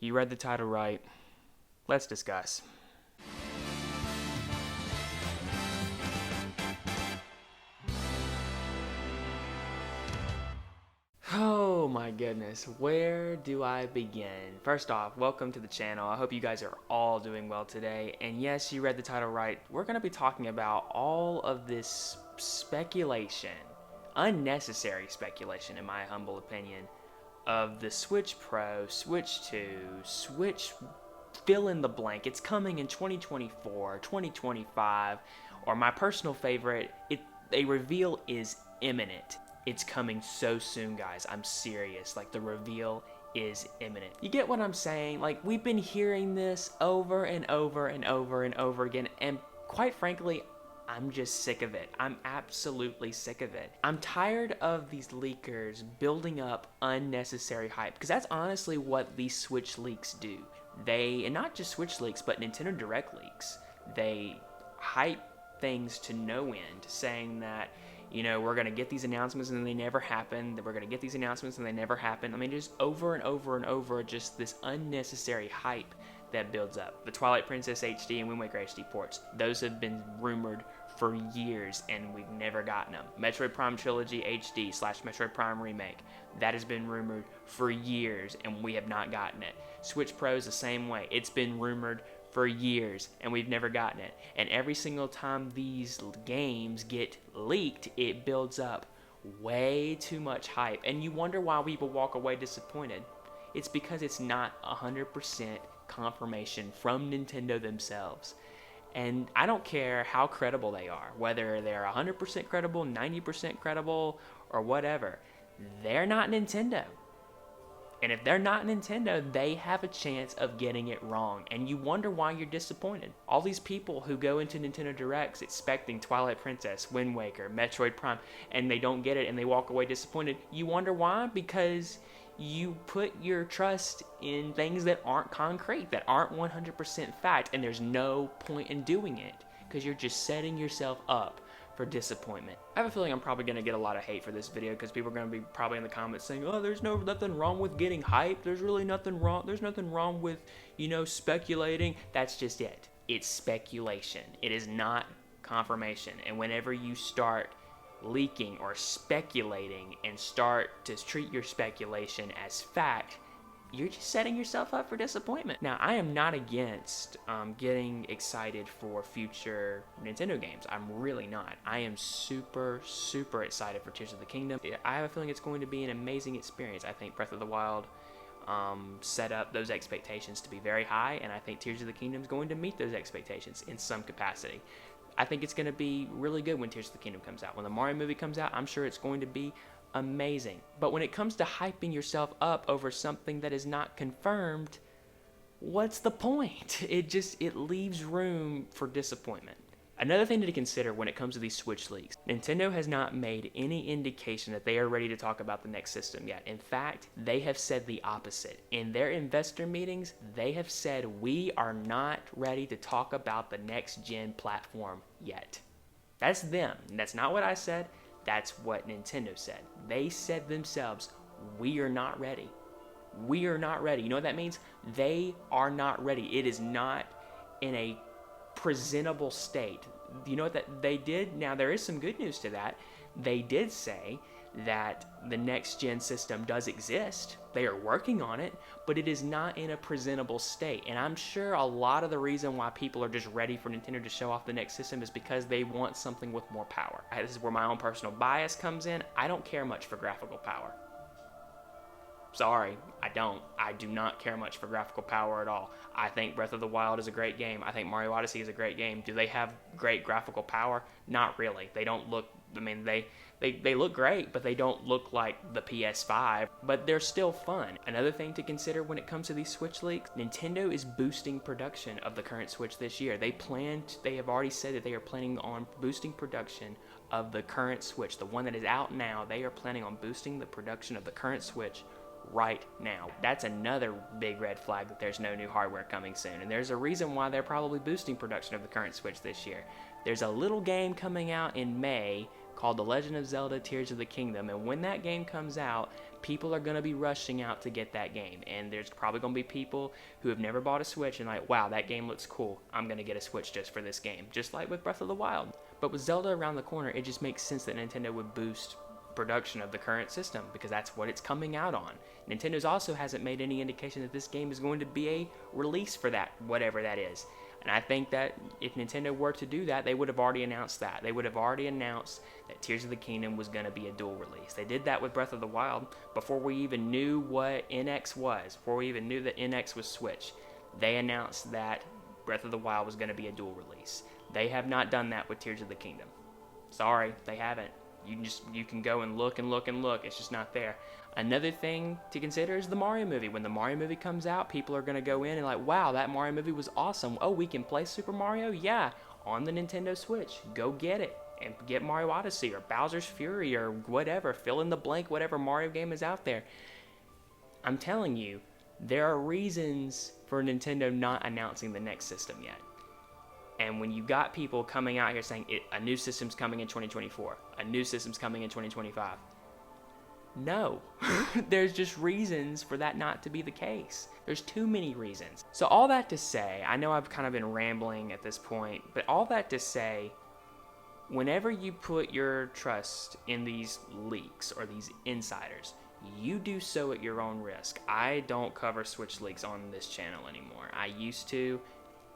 You read the title right. Let's discuss. Oh my goodness, where do I begin? First off, welcome to the channel. I hope you guys are all doing well today. And yes, you read the title right. We're going to be talking about all of this speculation, unnecessary speculation in my humble opinion, of the Switch Pro, Switch 2, Switch fill in the blank. It's coming in 2024, 2025, or my personal favorite, a reveal is imminent. It's coming so soon, guys. I'm serious. Like, the reveal is imminent. You get what I'm saying? Like, we've been hearing this over and over and over and over again, and quite frankly, I'm just sick of it. I'm absolutely sick of it. I'm tired of these leakers building up unnecessary hype, because that's honestly what these Switch leaks do. And not just Switch leaks, but Nintendo Direct leaks. They hype things to no end, saying that, we're going to get these announcements and then they never happen, that we're going to get these announcements and they never happen. I mean, just over and over and over, just this unnecessary hype that builds up. The Twilight Princess HD and Wind Waker HD ports, those have been rumored for years and we've never gotten them. Metroid Prime Trilogy HD / Metroid Prime Remake, that has been rumored for years and we have not gotten it. Switch Pro is the same way. It's been rumored for years and we've never gotten it. And every single time these games get leaked, it builds up way too much hype. And you wonder why people walk away disappointed. It's because it's not 100% confirmation from Nintendo themselves. And I don't care how credible they are, whether they're 100% credible, 90% credible, or whatever. They're not Nintendo. And if they're not Nintendo, they have a chance of getting it wrong. And you wonder why you're disappointed. All these people who go into Nintendo Directs expecting Twilight Princess, Wind Waker, Metroid Prime, and they don't get it and they walk away disappointed, you wonder why? Because you put your trust in things that aren't concrete, that aren't 100% fact, and there's no point in doing it because you're just setting yourself up for disappointment. I have a feeling I'm probably going to get a lot of hate for this video because people are going to be probably in the comments saying, oh, there's nothing wrong with getting hyped. There's really nothing wrong. There's nothing wrong with, speculating. That's just it. It's speculation. It is not confirmation. And whenever you start leaking or speculating and start to treat your speculation as fact, you're just setting yourself up for disappointment. Now, I am not against getting excited for future Nintendo games. I'm really not. I am super, super excited for Tears of the Kingdom. I have a feeling it's going to be an amazing experience. I think Breath of the Wild set up those expectations to be very high, and I think Tears of the Kingdom is going to meet those expectations in some capacity. I think it's going to be really good when Tears of the Kingdom comes out. When the Mario movie comes out, I'm sure it's going to be amazing. But when it comes to hyping yourself up over something that is not confirmed, what's the point? It leaves room for disappointment. Another thing to consider when it comes to these Switch leaks, Nintendo has not made any indication that they are ready to talk about the next system yet. In fact, they have said the opposite. In their investor meetings, they have said, we are not ready to talk about the next gen platform yet. That's them. That's not what I said. That's what Nintendo said. They said themselves, we are not ready. We are not ready. You know what that means? They are not ready. It is not in a presentable state. You know what that they did? Now, there is some good news to that. They did say that the next gen system does exist. They are working on it, but it is not in a presentable state. And I'm sure a lot of the reason why people are just ready for Nintendo to show off the next system is because they want something with more power. This is where my own personal bias comes in. I don't care much for graphical power. Sorry, I don't. I do not care much for graphical power at all. I think Breath of the Wild is a great game. I think Mario Odyssey is a great game. Do they have great graphical power? Not really. They don't look, they look great, but they don't look like the PS5, but they're still fun. Another thing to consider when it comes to these Switch leaks, Nintendo is boosting production of the current Switch this year. They have already said that they are planning on boosting production of the current Switch, the one that is out now. They are planning on boosting the production of the current Switch right now. That's another big red flag that there's no new hardware coming soon. And there's a reason why they're probably boosting production of the current Switch this year. There's a little game coming out in May called The Legend of Zelda Tears of the Kingdom, and when that game comes out, People are going to be rushing out to get that game, and there's probably going to be people who have never bought a Switch and like, wow, that game looks cool, I'm going to get a Switch just for this game, just like with Breath of the Wild. But with Zelda around the corner, it just makes sense that Nintendo would boost production of the current system, because that's what it's coming out on. Nintendo's also hasn't made any indication that this game is going to be a release for that, whatever that is. And I think that if Nintendo were to do that, they would have already announced that. They would have already announced that Tears of the Kingdom was going to be a dual release. They did that with Breath of the Wild before we even knew what NX was, before we even knew that NX was Switch. They announced that Breath of the Wild was going to be a dual release. They have not done that with Tears of the Kingdom. Sorry, they haven't. You can go and look and look and look. It's just not there. Another thing to consider is the Mario movie. When the Mario movie comes out, people are going to go in and like, wow, that Mario movie was awesome. Oh, we can play Super Mario? Yeah, on the Nintendo Switch. Go get it and get Mario Odyssey or Bowser's Fury or whatever. Fill in the blank, whatever Mario game is out there. I'm telling you, there are reasons for Nintendo not announcing the next system yet. And when you got people coming out here saying a new system's coming in 2024, a new system's coming in 2025, no, there's just reasons for that not to be the case. There's too many reasons. So all that to say, I know I've kind of been rambling at this point, but all that to say, whenever you put your trust in these leaks or these insiders, you do so at your own risk. I don't cover Switch leaks on this channel anymore. I used to.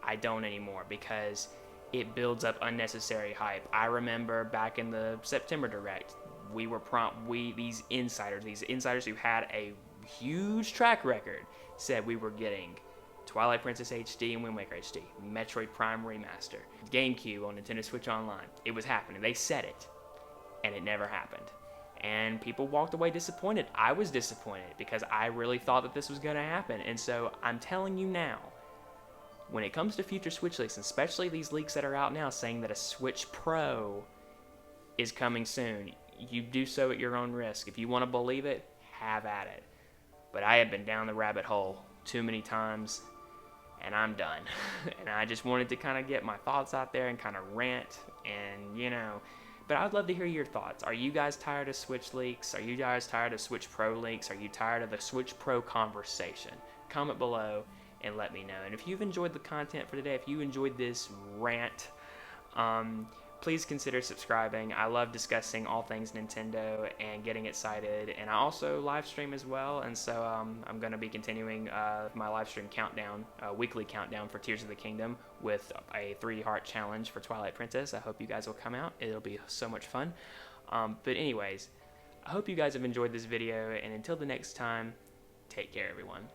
I don't anymore because it builds up unnecessary hype. I remember back in the September Direct, these insiders who had a huge track record said we were getting Twilight Princess HD and Wind Waker HD, Metroid Prime Remaster, GameCube on Nintendo Switch Online. It was happening. They said it, and it never happened. And people walked away disappointed. I was disappointed because I really thought that this was going to happen. And so I'm telling you now, when it comes to future Switch leaks, especially these leaks that are out now saying that a Switch Pro is coming soon, you do so at your own risk. If you want to believe it, have at it. But I have been down the rabbit hole too many times, and I'm done. And I just wanted to kind of get my thoughts out there and kind of rant, and but I'd love to hear your thoughts. Are you guys tired of Switch leaks? Are you guys tired of Switch Pro leaks? Are you tired of the Switch Pro conversation? Comment below and let me know. And if you've enjoyed the content for today, if you enjoyed this rant, please consider subscribing. I love discussing all things Nintendo and getting excited. And I also live stream as well. And so I'm going to be continuing my live stream countdown, weekly countdown for Tears of the Kingdom with a 3-heart challenge for Twilight Princess. I hope you guys will come out. It'll be so much fun. But anyways, I hope you guys have enjoyed this video. And until the next time, take care, everyone.